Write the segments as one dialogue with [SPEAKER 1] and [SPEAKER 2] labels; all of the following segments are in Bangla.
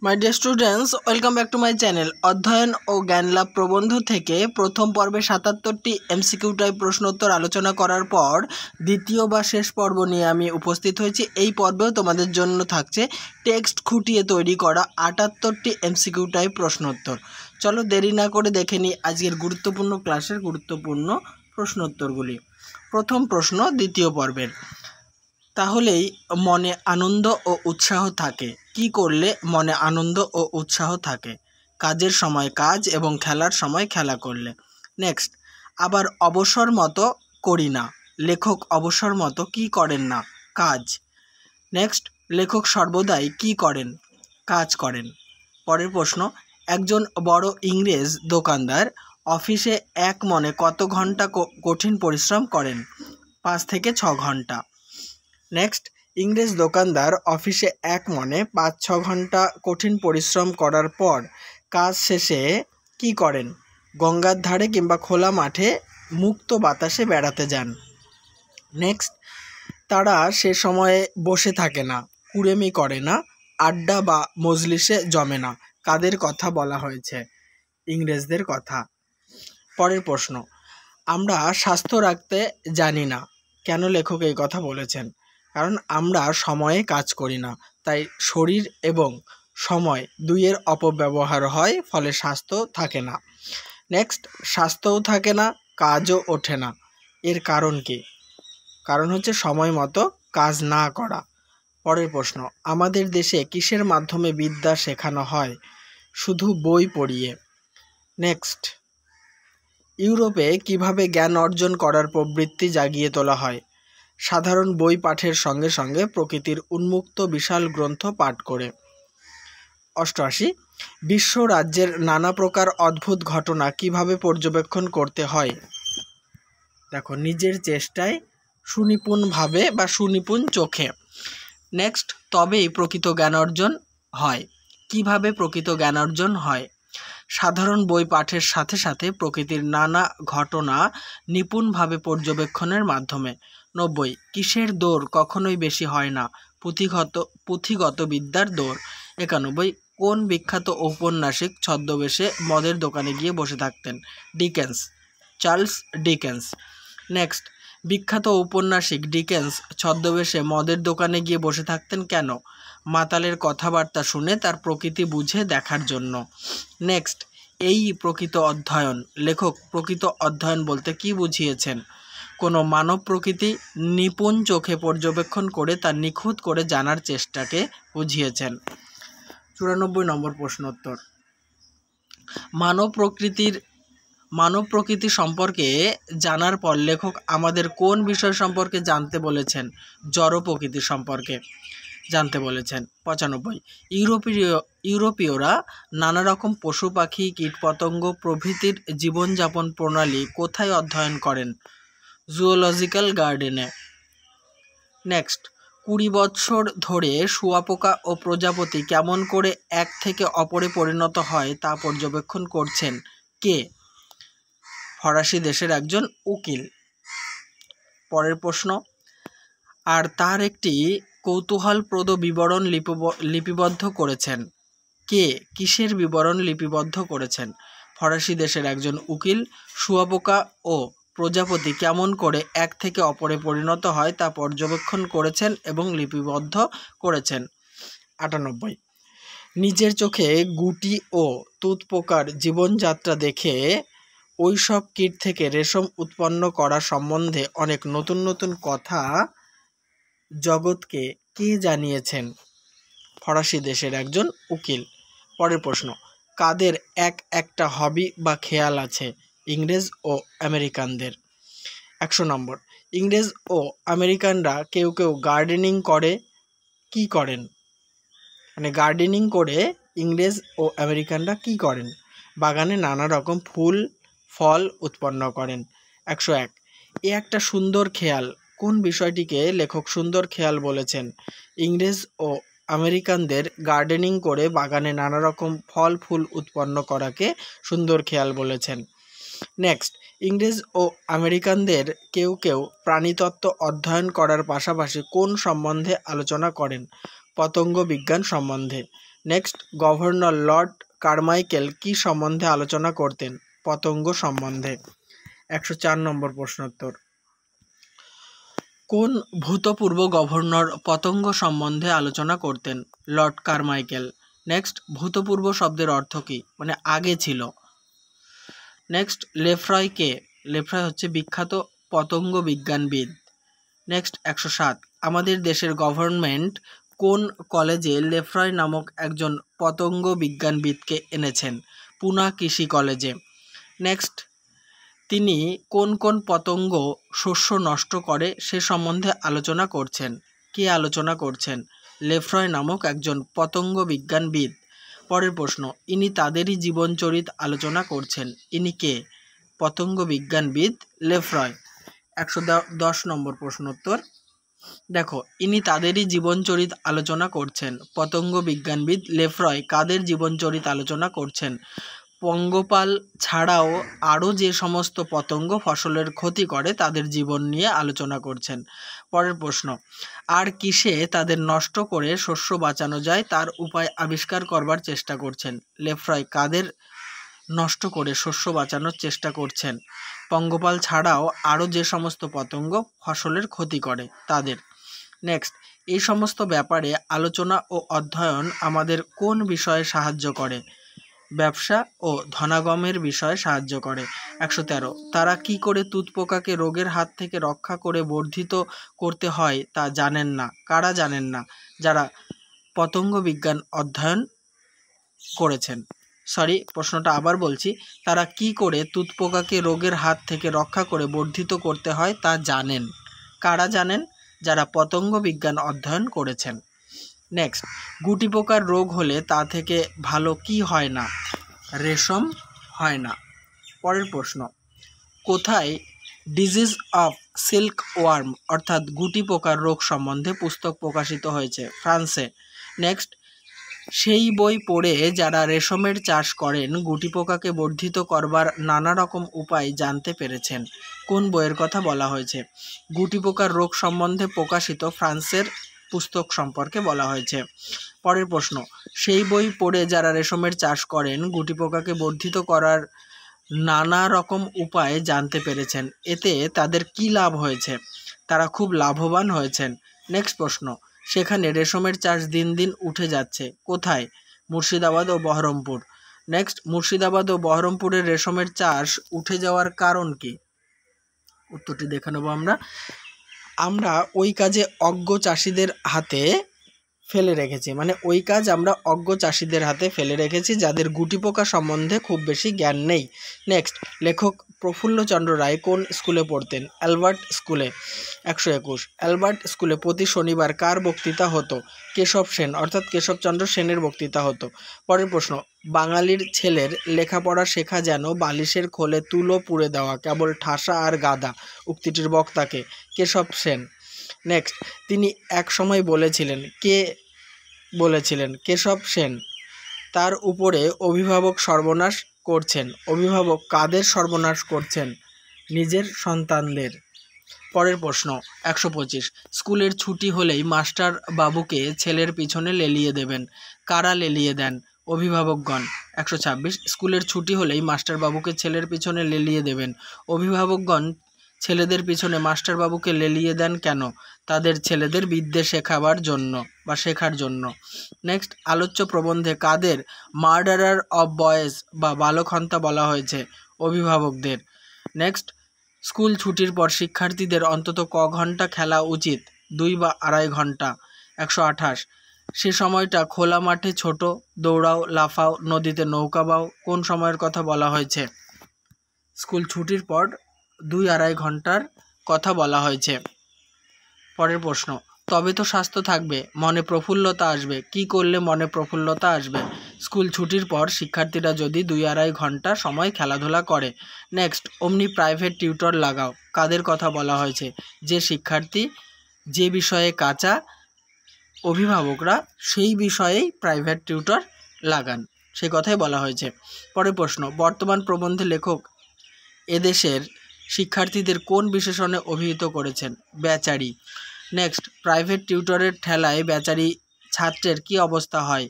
[SPEAKER 1] My dear students, welcome back to my channel. অধ্যয়ন ও জ্ঞান লাভ প্রবন্ধ থেকে প্রথম পর্বে ৭৭টি এমসিকিউ টাইপ প্রশ্নোত্তর আলোচনা করার পর দ্বিতীয় বা শেষ পর্ব নিয়ে আমি উপস্থিত হয়েছি। এই পর্বেও তোমাদের জন্য থাকছে টেক্সট খুঁটিয়ে তৈরি করা ৭৮টি এমসিকিউ টাইপ প্রশ্নোত্তর। চলো দেরি না করে দেখে নিই আজকের গুরুত্বপূর্ণ ক্লাসের গুরুত্বপূর্ণ প্রশ্নোত্তরগুলি। প্রথম প্রশ্ন দ্বিতীয় পর্বের, তাহলেই মনে আনন্দ ও উৎসাহ থাকে। কি করলে মনে আনন্দ ও উৎসাহ থাকে? কাজের সময় কাজ এবং খেলার সময় খেলা করলে। নেক্সট, আবার অবসর মতো করি না। লেখক অবসর মতো কি করেন না? কাজ। নেক্সট, লেখক সর্বদাই কি করেন? কাজ করেন। পরের প্রশ্ন, একজন বড় ইংরেজ দোকানদার অফিসে এক মনে কত ঘন্টা কঠিন পরিশ্রম করেন? 5 থেকে 6 ঘন্টা। নেক্সট, ইংরেজ দোকানদার অফিসে এক মনে 5-6 ঘন্টা কঠিন পরিশ্রম করার পর কাজ শেষে কি করেন? গঙ্গার ধারে কিংবা খোলা মাঠে মুক্ত বাতাসে বেড়াতে যান। নেক্সট, তারা সে সময়ে বসে থাকে না, কুড়েমি করে না, আড্ডা বা মজলিসে জমে না। কাদের কথা বলা হয়েছে? ইংরেজদের কথা। পরের প্রশ্ন, আমরা স্বাস্থ্য রাখতে জানি না। কেন লেখক এই কথা বলেছেন? কারণ আমরা সময়ে কাজ করি না, তাই শরীর এবং সময় দুইয়ের অপব্যবহার হয়, ফলে স্বাস্থ্য থাকে না। নেক্সট, স্বাস্থ্যও থাকে না, কাজও ওঠে না। এর কারণ কি? কারণ হচ্ছে সময় মতো কাজ না করা। পরের প্রশ্ন, আমাদের দেশে কিসের মাধ্যমে বিদ্যা শেখানো হয়? শুধু বই পড়িয়ে। নেক্সট, ইউরোপে কিভাবে জ্ঞান অর্জন করার প্রবৃত্তি জাগিয়ে তোলা হয়? সাধারণ বই পাঠের সঙ্গে সঙ্গে প্রকৃতির উন্মুক্ত বিশাল গ্রন্থ পাঠ করে। 88, বিশ্ব রাজ্যের নানা প্রকার অদ্ভুত ঘটনা কিভাবে পর্যবেক্ষণ করতে হয়? দেখো, নিজের চেষ্টায়, সুনিপুণভাবে বা সুনিপুণ চোখে। নেক্সট, তবেই প্রকৃত জ্ঞান অর্জন হয়। কিভাবে প্রকৃত জ্ঞান অর্জন হয়? সাধারণ বই পাঠের সাথে সাথে প্রকৃতির নানা ঘটনা নিপুণভাবে পর্যবেক্ষণের মাধ্যমে। 90, কিসের দৌড় কখনোই বেশি হয় না? পুঁথিগত বিদ্যার দৌড়। 91, কোন বিখ্যাত ঔপন্যাসিক ছদ্মবেশে মদের দোকানে গিয়ে বসে থাকতেন? Dickens, Charles Dickens. নেক্সট, বিখ্যাত ঔপন্যাসিক ডিকেন্স ছদ্মবেশে মদের দোকানে গিয়ে বসে থাকতেন কেন? মাতালের কথাবার্তা শুনে তার প্রকৃতি বুঝে দেখার জন্য। নেক্সট, এই প্রকৃত অধ্যয়ন, লেখক প্রকৃত অধ্যয়ন বলতে কি বুঝিয়েছেন? কোনো মানব প্রকৃতি নিপুণ চোখে পর্যবেক্ষণ করে তার নিখুঁত করে জানার চেষ্টাকে বুঝিয়েছেন। 94 নম্বর প্রশ্নোত্তর, মানব প্রকৃতি সম্পর্কে জানার পর লেখক আমাদের কোন বিষয় সম্পর্কে জানতে বলেছেন? জড় প্রকৃতি সম্পর্কে জানতে বলেছেন। 95, ইউরোপীয়রা নানা রকম পশু পাখি, কীটপতঙ্গ প্রভৃতির জীবনযাপন প্রণালী কোথায় অধ্যয়ন করেন? জুওলজিক্যাল গার্ডেনে। নেক্সট, 20 বছর ধরে শুঁয়াপোকা ও প্রজাপতি কেমন করে এক থেকে অপরে পরিণত হয় তা পর্যবেক্ষণ করছেন কে? ফরাসি দেশের একজন উকিল। পরের প্রশ্ন, আর তার একটি কৌতূহলপ্রদ বিবরণ লিপিবদ্ধ করেছেন কে? কিসের বিবরণ লিপিবদ্ধ করেছেন? ফরাসি দেশের একজন উকিল শুঁয়াপোকা ও প্রজাপতি কেমন করে এক থেকে অপরে পরিণত হয় তা পর্যবেক্ষণ করেছেন এবং লিপিবদ্ধ করেছেন। 98, নিজের চোখে গুটি ও তুঁত পোকার জীবনযাত্রা দেখে ওই সব কীট থেকে রেশম উৎপন্ন করা সম্বন্ধে অনেক নতুন নতুন কথা জগৎকে কে জানিয়েছেন? ফরাসি দেশের একজন উকিল। পরের প্রশ্ন, কাদের একটা হবি বা খেয়াল আছে? ইংরেজ ও আমেরিকানদের। 100 নম্বর, ইংরেজ ও আমেরিকানরা কেউ কেউ গার্ডেনিং করে। কি করেন? মানে গার্ডেনিং করে ইংরেজ ও আমেরিকানরা কি করেন? বাগানে নানা রকম ফুল ফল উৎপন্ন করেন। 101, এ একটা সুন্দর খেয়াল। কোন বিষয়টিকে লেখক সুন্দর খেয়াল বলেছেন? ইংরেজ ও আমেরিকানদের গার্ডেনিং করে বাগানে নানা রকম ফল ফুল উৎপন্ন করাকে সুন্দর খেয়াল বলেছেন। নেক্সট, ইংরেজ ও আমেরিকানদের কেউ কেউ প্রাণীতত্ত্ব অধ্যয়ন করার পাশাপাশি কোন সম্বন্ধে আলোচনা করেন? পতঙ্গ বিজ্ঞান সম্বন্ধে। নেক্সট, গভর্নর লর্ড কারমাইকেল কি সম্বন্ধে আলোচনা করতেন? পতঙ্গ সম্বন্ধে। 104 নম্বর প্রশ্নোত্তর, কোন ভূতপূর্ব গভর্নর পতঙ্গ সম্বন্ধে আলোচনা করতেন? Lord Carmichael. নেক্সট, ভূতপূর্ব শব্দের অর্থ কী? মানে আগে ছিল। নেক্সট, লেফ্রয় কে? লেফ্রয় হচ্ছে বিখ্যাত পতঙ্গ বিজ্ঞানবিদ। নেক্সট, 107, আমাদের দেশের গভর্নমেন্ট কোন কলেজে লেফ্রয় নামক একজন পতঙ্গ বিজ্ঞানবিদকে এনেছেন? পুনা কৃষি কলেজে। নেক্সট, তিনি কোন কোন পতঙ্গ শস্য নষ্ট করে সে সম্বন্ধে আলোচনা করছেন? কে আলোচনা করছেন? লেফ্রয় নামক একজন পতঙ্গ বিজ্ঞানবিদ। পরের প্রশ্ন, ইনি তাদেরই জীবনচরিত আলোচনা করছেন। ইনি কে? পতঙ্গ বিজ্ঞানবিদ লেফ্রয়। 110 নম্বর প্রশ্নোত্তর, দেখো, ইনি তাদেরই জীবনচরিত আলোচনা করছেন। পতঙ্গ বিজ্ঞানবিদ লেফ্রয় কাদের জীবনচরিত আলোচনা করছেন? পঙ্গপাল ছাড়াও আরও যে সমস্ত পতঙ্গ ফসলের ক্ষতি করে তাদের জীবন নিয়ে আলোচনা করছেন। পরের প্রশ্ন, আর কিসে তাদের নষ্ট করে শস্য বাঁচানো যায় তার উপায় আবিষ্কার করবার চেষ্টা করছেন? লেফ্রয় কাদের নষ্ট করে শস্য বাঁচানোর চেষ্টা করছেন? পঙ্গপাল ছাড়াও আরও যে সমস্ত পতঙ্গ ফসলের ক্ষতি করে তাদের। নেক্সট, এই সমস্ত ব্যাপারে আলোচনা ও অধ্যয়ন আমাদের কোন বিষয়ে সাহায্য করে? ব্যবসা ও ধনাগমের বিষয়ে সাহায্য করে। 113, তারা কি করে তুঁতপোকাকে রোগের হাত থেকে রক্ষা করে বর্ধিত করতে হয় তা জানেন না। কারা জানেন না? যারা পতঙ্গ বিজ্ঞান অধ্যয়ন করেছেন। প্রশ্নটা আবার বলছি, তারা কি করে তুঁতপোকাকে রোগের হাত থেকে রক্ষা করে বর্ধিত করতে হয় তা জানেন। কারা জানেন? যারা পতঙ্গ বিজ্ঞান অধ্যয়ন করেছেন। নেক্সট, গুটি পোকার রোগ হলে তা থেকে ভালো কি হয় না? রেশম হয় না। পরের প্রশ্ন, কোথায় ডিজিজ অফ সিল্ক ওয়ার্ম অর্থাৎ গুটি পোকার রোগ সম্বন্ধে পুস্তক প্রকাশিত হয়েছে? ফ্রান্সে। নেক্সট, সেই বই পড়ে যারা রেশমের চাষ করেন গুটি পোকাকে বর্ধিত করবার নানা রকম উপায় জানতে পেরেছেন। কোন বইয়ের কথা বলা হয়েছে? গুটি পোকার রোগ সম্বন্ধে প্রকাশিত ফ্রান্সের পুস্তক সম্পর্কে বলা হয়েছে। পরের প্রশ্ন, সেই বই পড়ে যারা রেশমের চাষ করেন গুটি পোকাকে বর্ধিত করার নানা রকম উপায় জানতে পেরেছেন, এতে তাদের কি লাভ হয়েছে? তারা খুব লাভবান হয়েছেন। নেক্সট প্রশ্ন, সেখানে রেশমের চাষ দিন দিন উঠে যাচ্ছে। কোথায়? মুর্শিদাবাদ ও বহরমপুর। নেক্সট, মুর্শিদাবাদ ও বহরমপুরের রেশমের চাষ উঠে যাওয়ার কারণ কি? উত্তরটি দেখে নেব আমরা ওই কাজে অজ্ঞ চাষিদের হাতে ফেলে রেখেছি। মানে ওই কাজ আমরা অজ্ঞ চাষিদের হাতে ফেলে রেখেছি যাদের গুটি পোকা সম্বন্ধে খুব বেশি জ্ঞান নেই। নেক্সট, লেখক প্রফুল্লচন্দ্র রায় কোন স্কুলে পড়তেন? অ্যালবার্ট স্কুলে। 121, অ্যালবার্ট স্কুলে প্রতি শনিবার কার বক্তৃতা হতো? কেশব সেন অর্থাৎ কেশবচন্দ্র সেনের বক্তৃতা হতো। পরের প্রশ্ন, বাঙালির ছেলের লেখাপড়া শেখা যেন বালিশের খোলে তুলো পুড়ে দেওয়া, কেবল ঠাসা আর গাদা। উক্তিটির বক্তাকে? কেশব সেন। নেক্সট, তিনি এক সময় বলেছিলেন। কে বলেছিলেন? কেশব সেন। তার উপরে অভিভাবক সর্বনাশ করছেন। অভিভাবক কাদের সর্বনাশ করছেন? নিজের সন্তানদের। পরের প্রশ্ন, 125, স্কুলের ছুটি হলেই মাস্টার বাবুকে ছেলের পিছনে লেলিয়ে দেবেন। কারা লেলিয়ে দেন? অভিভাবকগণ। 126, স্কুলের ছুটি হলেই মাস্টার বাবুকে ছেলের পিছনে লেলিয়ে দেবেন। অভিভাবকগণ ছেলেদের পিছনে মাস্টারবাবুকে লেলিয়ে দেন কেন? তাদের ছেলেদের বিদ্যে শেখাবার জন্য বা শেখার জন্য। নেক্সট, আলোচ্য প্রবন্ধে কাদের মার্ডারার অফ বয়েজ বা বালকহন্তা বলা হয়েছে? অভিভাবকদের। নেক্সট, স্কুল ছুটির পর শিক্ষার্থীদের অন্তত ক ঘন্টা খেলা উচিত? 2 বা 2.5 ঘন্টা। 128, সে সময়টা খোলা মাঠে ছোট, দৌড়াও, লাফাও, নদীতে নৌকা বাও, কোন সময়ের কথা বলা হয়েছে? স্কুল ছুটির পর 2-2.5 ঘন্টার কথা বলা হয়েছে। পরের প্রশ্ন, তবে তো স্বাস্থ্য থাকবে, মনে প্রফুল্লতা আসবে। কি করলে মনে প্রফুল্লতা আসবে? স্কুল ছুটির পর শিক্ষার্থীরা যদি 2-2.5 ঘন্টা সময় খেলাধুলা করে। নেক্সট, অমনি প্রাইভেট টিউটর লাগাও। কাদের কথা বলা হয়েছে? যে শিক্ষার্থী যে বিষয়ে কাঁচা, অভিভাবকরা সেই বিষয়েই প্রাইভেট টিউটর লাগান, সে কথাই বলা হয়েছে। পরের প্রশ্ন, বর্তমান প্রবন্ধে লেখক এদেশের শিক্ষার্থীদের কোন বিশেষণে অভিহিত করেছেন? বেচারি। নেক্সট, প্রাইভেট টিউটরের ঠেলায় বেচারি ছাত্রের কি অবস্থা হয়?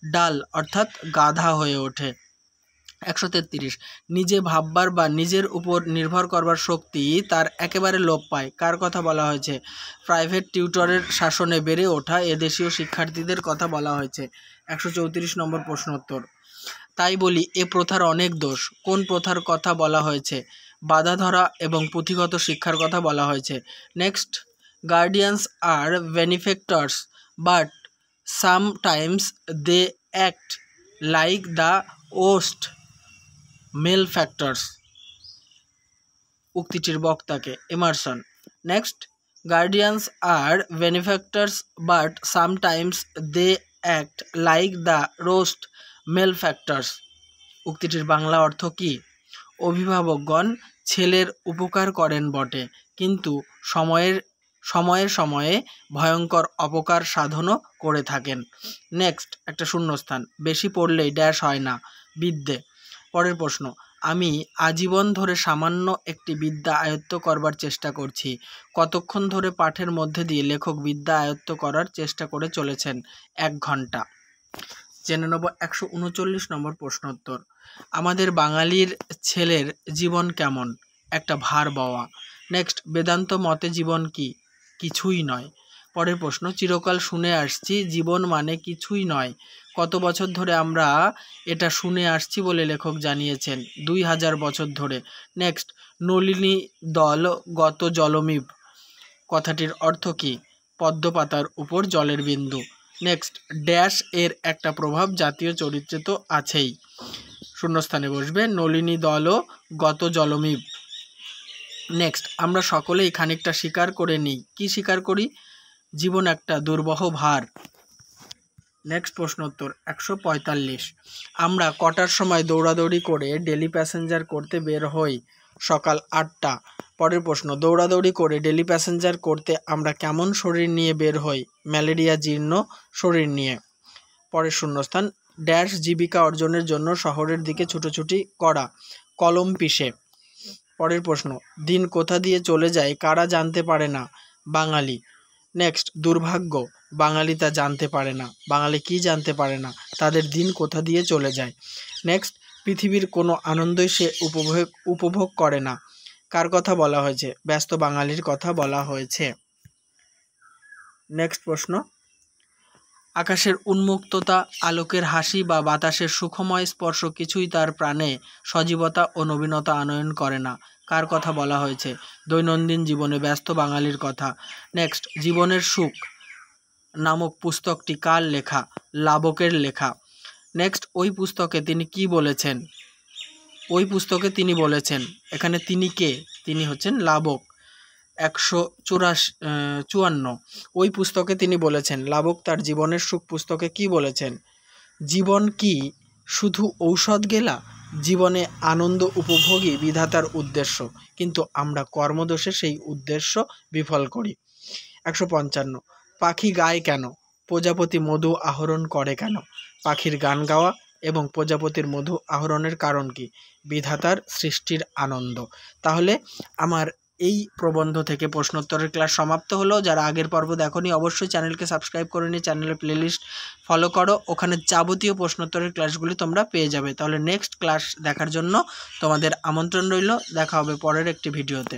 [SPEAKER 1] ডাল অর্থাৎ গাধা হয়ে ওঠে। 133 নিজে ভাববার বা নিজের উপর নির্ভর করবার শক্তি তার একেবারে লোপ পায়। কার কথা বলা হয়েছে? প্রাইভেট টিউটরের শাসনে বেড়ে ওঠা এদেশীয় শিক্ষার্থীদের কথা বলা হয়েছে। 134 নম্বর প্রশ্ন উত্তর। তাই বলি এ প্রথার অনেক দোষ। কোন প্রথার কথা বলা হয়েছে? বাধা ধরা এবং পুঁথিগত শিক্ষার কথা বলা হয়েছে। নেক্সট, গার্ডিয়ানস আর benefactors but sometimes they act like the worst malefactors. উক্তিটির বক্তাকে? এমারসন। নেক্সট, গার্ডিয়ানস আর benefactors but sometimes they act like the worst malefactors. উক্তিটির বাংলা অর্থ কী? অভিভাবকগণ ছেলের উপকার করেন বটে, কিন্তু সময়ে সময়ে ভয়ঙ্কর অপকার সাধনও করে থাকেন। নেক্সট, একটা শূন্যস্থান। বেশি পড়লেই ড্যাশ হয় না, বিদ্যে। পরের প্রশ্ন, আমি আজীবন ধরে সামান্য একটি বিদ্যা আয়ত্ত করবার চেষ্টা করছি। কতক্ষণ ধরে পাঠের মধ্যে দিয়ে লেখক বিদ্যা আয়ত্ত করার চেষ্টা করে চলেছেন? 1 ঘন্টা। জেনে নেব 139 নম্বর প্রশ্নোত্তর। আমাদের বাঙালির ছেলের জীবন কেমন? একটা ভার বওয়া। নেক্সট, বেদান্ত মতে জীবন কি? কিছুই নয়। পরের প্রশ্ন, চিরকাল শুনে আসছি জীবন মানে কিছুই নয়। কত বছর ধরে আমরা এটা শুনে আসছি বলে লেখক জানিয়েছেন? 2000 বছর ধরে। নেক্সট, নলিনী দল গত জলমিব কথাটির অর্থ কী? পদ্মপাতার উপর জলের বিন্দু। নেক্সট, ড্যাশ এর একটা প্রভাব জাতীয় চরিত্রে তো আছেই, শূন্যস্থানে বসবে নলিনী দল গত জলমিব। নেক্সট, আমরা সকলেই খানিকটা স্বীকার করে নিই। কি স্বীকার করি? জীবন একটা দুর্বহ ভার। নেক্সট প্রশ্ন উত্তর 145। আমরা কটার সময় দৌড়াদৌড়ি করে ডেলি প্যাসেঞ্জার করতে বের হই? সকাল 8টা। পরের প্রশ্ন, দৌড়াদৌড়ি করে ডেলি প্যাসেঞ্জার করতে আমরা কেমন শরীর নিয়ে বের হই? ম্যালেরিয়া জীর্ণ শরীর নিয়ে। পরের শূন্যস্থান, ড্যাশ জীবিকা অর্জনের জন্য শহরের দিকে ছুটোছুটি করা? কলম পিষে। পরের প্রশ্ন, দিন কোথা দিয়ে চলে যায় কারা জানতে পারে না? বাঙালি। নেক্সট, দুর্ভাগ্য, বাঙালি তা জানতে পারে না। বাঙালি কি জানতে পারে না? তাদের দিন কোথা দিয়ে চলে যায়। নেক্সট, পৃথিবীর কোনো আনন্দই সে উপভোগ করে না। কার কথা বলা হয়েছে? ব্যস্ত বাঙালির কথা বলা হয়েছে। নেক্সট প্রশ্ন, আকাশের উন্মুক্ততা, আলোকের হাসি বা বাতাসের সুখময় স্পর্শ কিছুই তার প্রাণে সজীবতা ও নবীনতা আনয়ন করে না। কার কথা বলা হয়েছে? দৈনন্দিন জীবনে ব্যস্ত বাঙালির কথা। নেক্সট, জীবনের সুখ নামক পুস্তকটি কার লেখা? লাবকের লেখা। নেক্সট, ওই পুস্তকে তিনি কি বলেছেন? ওই পুস্তকে তিনি বলেছেন, এখানে তিনি কে? তিনি হচ্ছেন লাবক। 154। ওই পুস্তকে তিনি বলেছেন। লাবক তার জীবনের সুখ পুস্তকে কি বলেছেন? জীবন কি শুধু ঔষধ গেলা? জীবনে আনন্দ উপভোগই বিধাতার উদ্দেশ্য, কিন্তু আমরা কর্মদোষে সেই উদ্দেশ্য বিফল করি। 155। পাখি গায় কেন? প্রজাপতি মধু আহরণ করে কেন? পাখির গান গাওয়া এবং প্রজাপতির মধু আহরণের কারণ কি? বিধাতার সৃষ্টির আনন্দ। তাহলে আমার এই প্রবন্ধ থেকে প্রশ্নোত্তরের ক্লাস সমাপ্ত হলো। যারা আগের পর্ব দেখোনি অবশ্যই চ্যানেলকে সাবস্ক্রাইব করে নিয়ে চ্যানেলের প্লেলিস্ট ফলো করো, ওখানে যাবতীয় প্রশ্নোত্তরের ক্লাসগুলি তোমরা পেয়ে যাবে। তাহলে নেক্সট ক্লাস দেখার জন্য তোমাদের আমন্ত্রণ রইল। দেখা হবে পরের একটি ভিডিওতে।